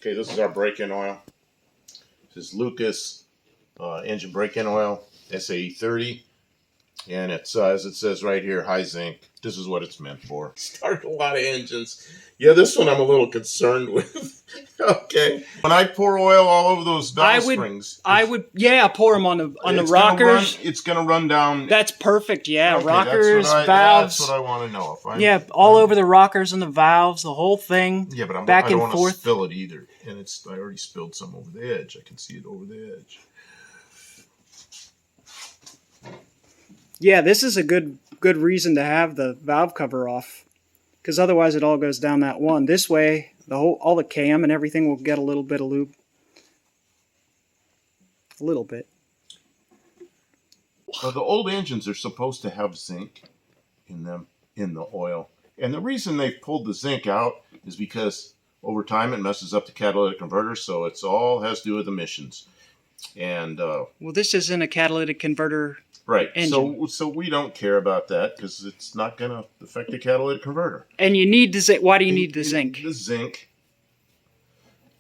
Okay, this is our break-in oil. This is Lucas engine break-in oil, SAE 30. And it's, as it says right here, high zinc. This is what it's meant for. Started a lot of engines. Yeah, this one I'm a little concerned with. Okay. When I pour oil all over those valve springs, I would pour them on the rockers. It's gonna run down. That's perfect. Yeah, okay, rockers, valves. That's what I want to know. All over the rockers and the valves, the whole thing. Yeah, but back I don't and want forth. to spill it either. And I already spilled some over the edge. I can see it over the edge. Yeah, this is a good reason to have the valve cover off, because otherwise it all goes down that one. This way, all the cam and everything will get a little bit of lube. A little bit. Well, the old engines are supposed to have zinc in them, in the oil. And the reason they pulled the zinc out is because over time it messes up the catalytic converter, so it's all has to do with emissions. And well, this isn't a catalytic converter. Right. Engine. So we don't care about that because it's not going to affect the catalytic converter. And you need the zinc. Why do you need the zinc? The zinc,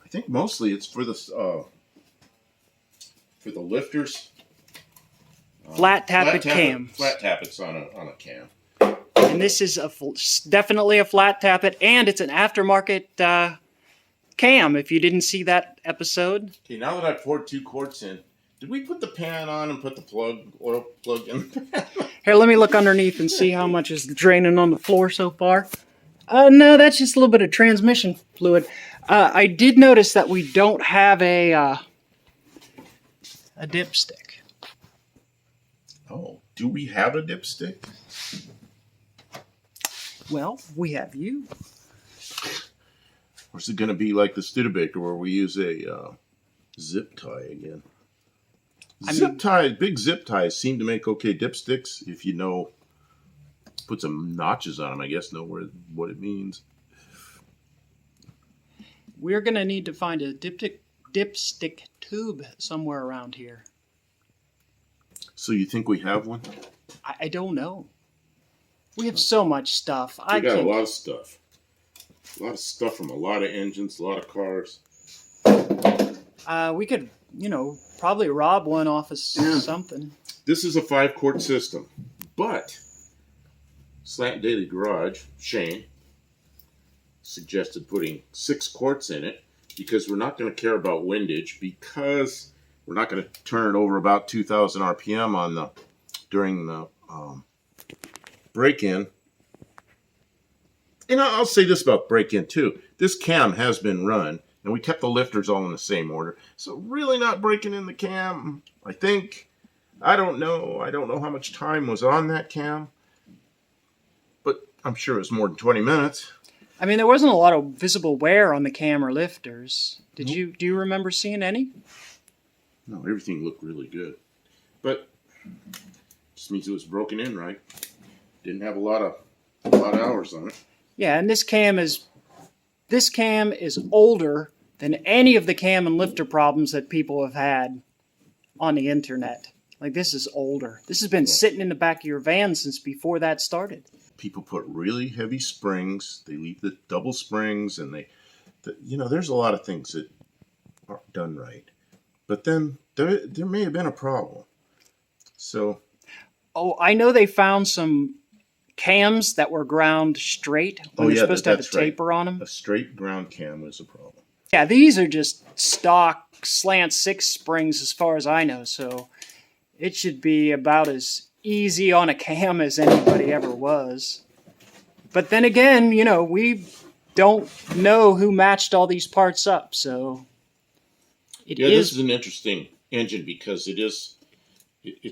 I think mostly it's for the lifters. Flat tappet cam. Flat tappets on a cam. And this is definitely a flat tappet, and it's an aftermarket cam. If you didn't see that episode. Okay, now that I poured 2 quarts in. Did we put the pan on and put the oil plug in the pan? Here, let me look underneath and see how much is draining on the floor so far. No, that's just a little bit of transmission fluid. I did notice that we don't have a dipstick. Oh, do we have a dipstick? Well, we have you. Or is it going to be like the Studebaker where we use a zip tie again? Big zip ties seem to make okay dipsticks if you know, put some notches on them, I guess, know what it means. We're going to need to find a dipstick tube somewhere around here. So you think we have one? I don't know. We have so much stuff. We got a lot of stuff. A lot of stuff from a lot of engines, a lot of cars. We could, probably rob one off of something. This is a 5-quart system, but Slant Daily Garage, Shane, suggested putting 6 quarts in it because we're not going to care about windage because we're not going to turn it over about 2,000 RPM during the break-in. And I'll say this about break-in too. This cam has been run. And we kept the lifters all in the same order. So really not breaking in the cam. I think, I don't know how much time was on that cam. But I'm sure it was more than 20 minutes. I mean, there wasn't a lot of visible wear on the cam or lifters. Do you remember seeing any? No, everything looked really good. But just means it was broken in right. Didn't have a lot of hours on it. Yeah, and this cam is older than any of the cam and lifter problems that people have had on the internet. Like, this is older. This has been sitting in the back of your van since before that started. People put really heavy springs. They leave the double springs, and there's a lot of things that aren't done right. But then there may have been a problem. So, I know they found some cams that were ground straight when they're supposed to have a taper on them. A straight ground cam was a problem. Yeah, these are just stock Slant 6 springs as far as I know, so it should be about as easy on a cam as anybody ever was. But then again, we don't know who matched all these parts up, so this is an interesting engine because it's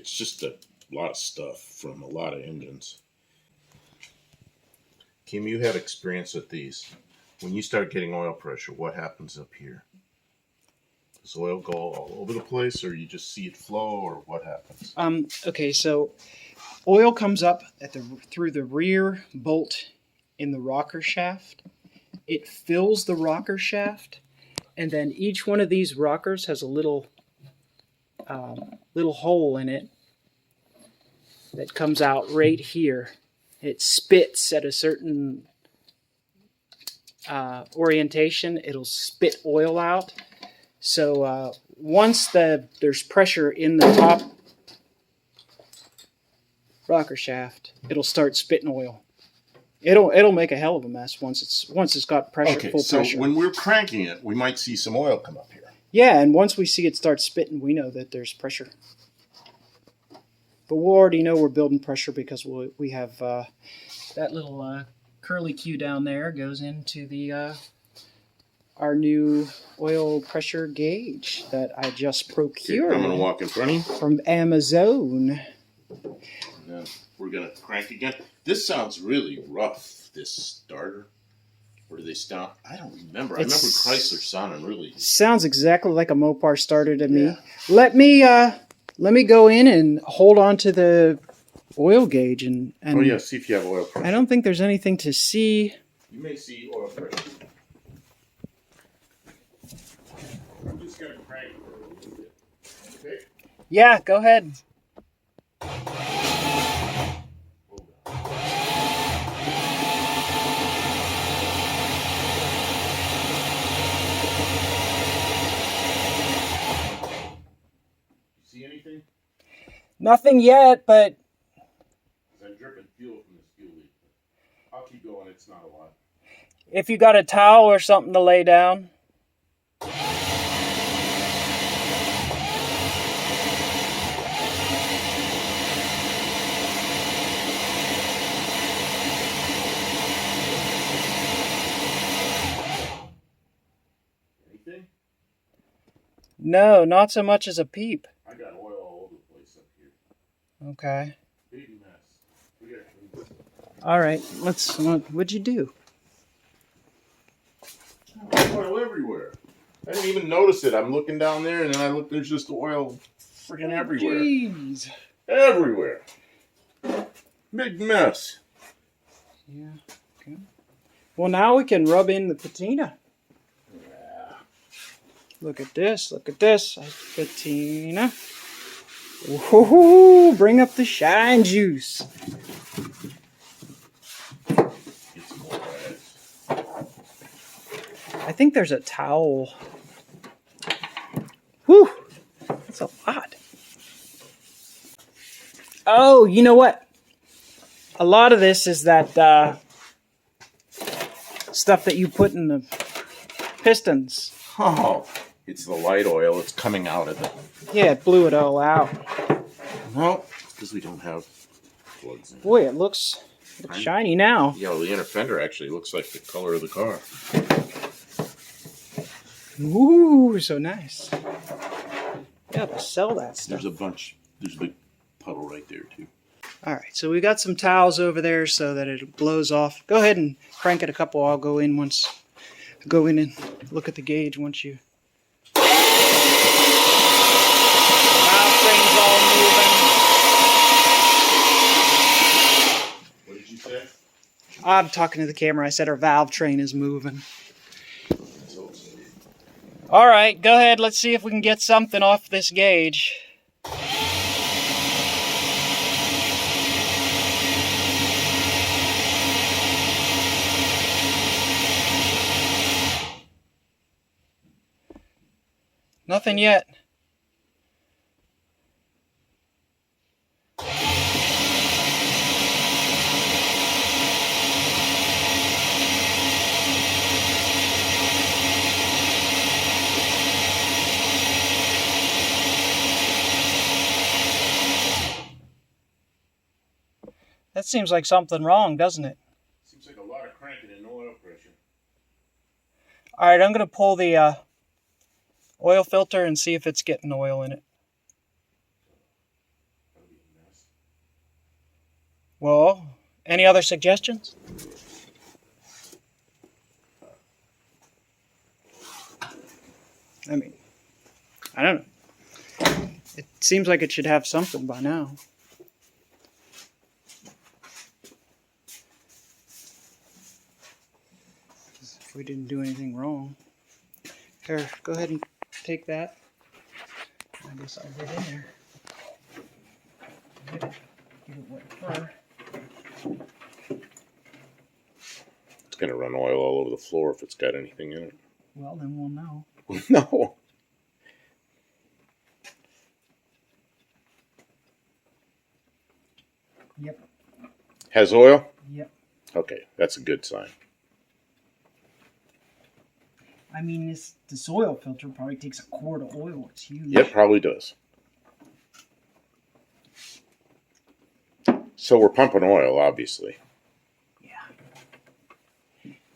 just a lot of stuff from a lot of engines. Kim, you have experience with these. When you start getting oil pressure, what happens up here? Does oil go all over the place, or you just see it flow, or what happens? Okay, so oil comes up through the rear bolt in the rocker shaft. It fills the rocker shaft, and then each one of these rockers has a little hole in it that comes out right here. It spits at a certain orientation, it'll spit oil out. So once there's pressure in the top rocker shaft, it'll start spitting oil. It'll make a hell of a mess once it's got pressure, Okay, full so pressure. when we're cranking it, we might see some oil come up here. Yeah, and once we see it start spitting, we know that there's pressure. But we'll already know we're building pressure because we have that little curly Q down there goes into the our new oil pressure gauge that I just procured. I'm going to walk in front of you. From Amazon. And then we're going to crank again. This sounds really rough, this starter. Or do they stop? I don't remember. I remember Chrysler sounding really... Sounds exactly like a Mopar starter to me. Let me go in and hold on to the oil gauge and oh yeah, see if you have oil pressure. I don't think there's anything to see. You may see oil pressure. I'm just going to crank it for a little bit. Okay? Yeah, go ahead. See anything? Nothing yet, but I'm dripping fuel from this fuel leak. I'll keep going. It's not a lot. if you got a towel or something to lay down. Anything? No, not so much as a peep. I got oil all over the place up here. Okay. Big mess. We gotta clean this up. All right. What'd you do? Oil everywhere. I didn't even notice it. I'm looking down there, and then I look. There's just oil freaking everywhere. Jeez. Everywhere. Big mess. Yeah. Okay. Well, now we can rub in the patina. Yeah. Look at this. Look at this. Patina. Woohoo! Bring up the shine juice. Get some more rags. I think there's a towel. Whew! That's a lot. Oh, you know what? A lot of this is that stuff that you put in the pistons. Oh, it's the light oil. It's coming out of it. Yeah, it blew it all out. No, it's because we don't have plugs in. Boy, it looks shiny now. Yeah, well, the inner fender actually looks like the color of the car. Ooh, so nice. Yeah, to sell that stuff. There's a big puddle right there, too. All right, so we got some towels over there so that it blows off. Go ahead and crank it a couple. I'll go in and look at the gauge once you. Valve train's all moving. What did you say? I'm talking to the camera. I said our valve train is moving. All right, go ahead. Let's see if we can get something off this gauge. Nothing yet. That seems like something wrong, doesn't it? Seems like a lot of cranking and no oil pressure. All right, I'm going to pull the oil filter and see if it's getting oil in it. That'll be a mess. Well, any other suggestions? I mean, I don't know. It seems like it should have something by now. If we didn't do anything wrong. Here, go ahead and take that. I guess I'll get in there. Get it wet fur. going to run oil all over the floor if it's got anything in it. Well, then we'll know. No. Yep. Has oil? Yep. Okay, that's a good sign. I mean, this oil filter probably takes a quart of oil. It's huge. Yep, probably does. So we're pumping oil, obviously. Yeah.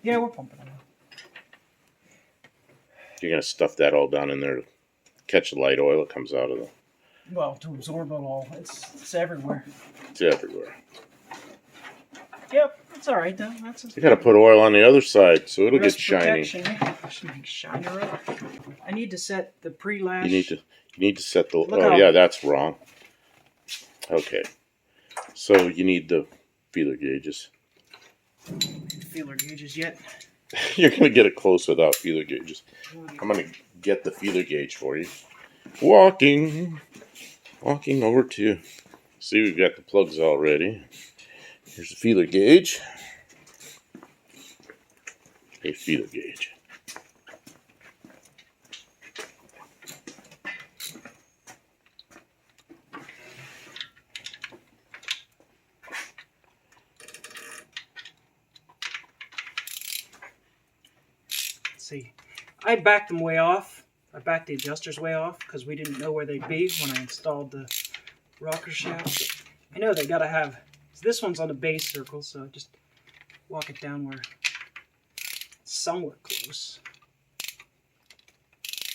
Yeah, we're pumping oil. You're going to stuff that all down in there to catch the light oil that comes out of the... Well, to absorb it all. It's everywhere. It's everywhere. Yep, it's all right, though. You got to put oil on the other side so it'll get Rust shiny. protection. Should be shiner up. I need to set the pre-lash. You need to set the... Look oh, how- yeah, that's wrong. Okay. So you need the feeler gauges. Feeler gauges yet. You're going to get it close without feeler gauges. I'm going to get the feeler gauge for you. Walking over to... See, we've got the plugs already. Here's the feeler gauge. A feeler gauge. Let's see. I backed them way off. I backed the adjusters way off because we didn't know where they'd be when I installed the rocker shaft. I know they gotta have... This one's on the base circle, so just walk it down where it's somewhat close.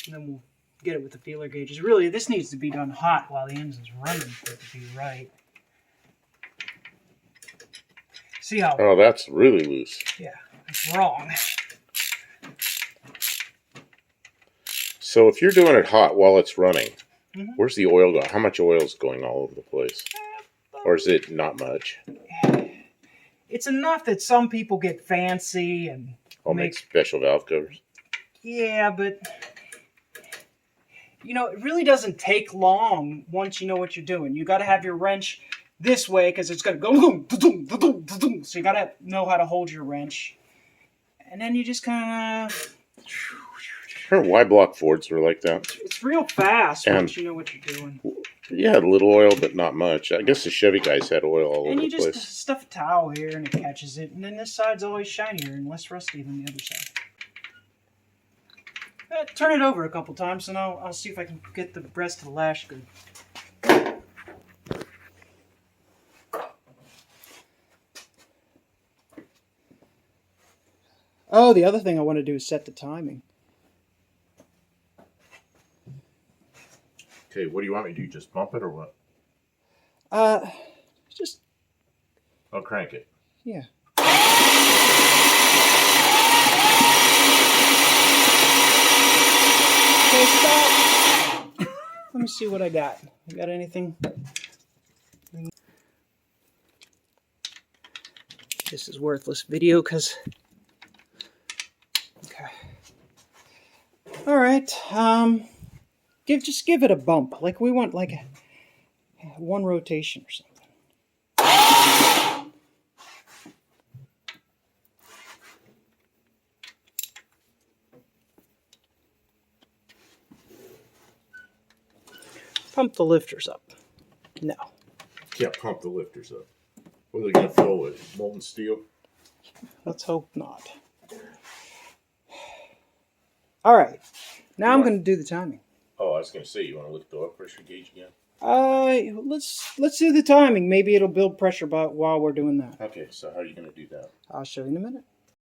And then we'll get it with the feeler gauges. Really, this needs to be done hot while the engine's running for it to be right. See how... Oh, that's really loose. Yeah, it's wrong. So if you're doing it hot while it's running, Mhm. where's the oil going? How much oil is going all over the place? Or is it not much? It's enough that some people get fancy and I'll make special valve covers. Yeah, but you know, it really doesn't take long once you know what you're doing. You got to have your wrench this way because it's going to go boom, boom, boom, boom. So you got to know how to hold your wrench. And then you just kind of... Her Y-block Fords were like that. It's real fast And- once you know what you're doing. Yeah, a little oil, but not much. I guess the Chevy guys had oil all And over you the just place. stuff a towel here and it catches it. And then this side's always shinier and less rusty than the other side. Turn it over a couple times and I'll see if I can get the rest of the lash good. Oh, the other thing I want to do is set the timing. Okay, what do you want me to do? Just bump it or what? Just, I'll crank it. yeah. Okay, stop. Let me see what I got. I got anything? This is worthless video because... Okay. All right. Just give it a bump. Like we want like one rotation or something. Pump the lifters up. No. Can't pump the lifters up. What are they going to fill with? Molten steel? Let's hope not. All right. Now I'm going to do the timing. Oh, I was going to say, you want to look at the oil pressure gauge again? Let's do the timing. Maybe it'll build pressure while we're doing that. Okay, so how are you going to do that? I'll show you in a minute.